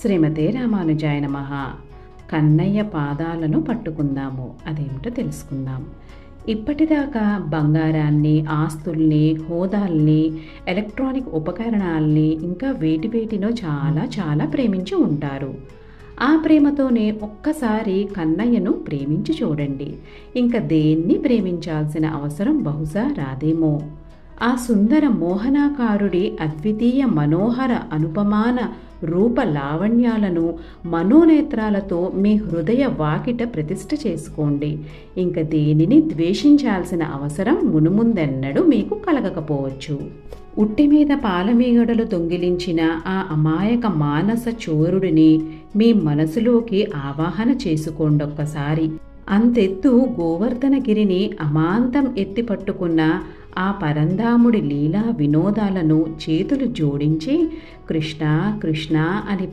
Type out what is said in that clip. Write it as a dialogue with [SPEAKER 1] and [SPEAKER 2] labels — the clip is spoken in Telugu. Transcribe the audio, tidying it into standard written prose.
[SPEAKER 1] శ్రీమతే రామానుజాయ నమః. కన్నయ్య పాదాలను పట్టుకుందాము, అదేమిటో తెలుసుకుందాం. ఇప్పటిదాకా బంగారాన్ని, ఆస్తుల్ని, హోదాల్ని, ఎలక్ట్రానిక్ ఉపకరణాల్ని, ఇంకా వేటినో చాలా ప్రేమించి ఉంటారు. ఆ ప్రేమతోనే ఒక్కసారి కన్నయ్యను ప్రేమించి చూడండి. ఇంకా దేన్ని ప్రేమించాల్సిన అవసరం బహుశా రాదేమో. ఆ సుందర మోహనాకారుడి అద్వితీయ మనోహర అనుపమాన రూప లావణ్యాలను మనోనేత్రాలతో మీ హృదయ వాకిట ప్రతిష్ఠ చేసుకోండి. ఇంక దేనిని ద్వేషించాల్సిన అవసరం మునుముందెన్నడూ మీకు కలగకపోవచ్చు. ఉట్టి మీద పాలమీగడలు దొంగిలించిన ఆ అమాయక మానస చోరుడిని మీ మనసులోకి ఆవాహన చేసుకోండొక్కసారి. అంతెత్తు గోవర్ధనగిరిని అమాంతం ఎత్తి పట్టుకున్న ఆ పరంధాముడి లీలా వినోదాలను చేతులు జోడించి కృష్ణ కృష్ణ అని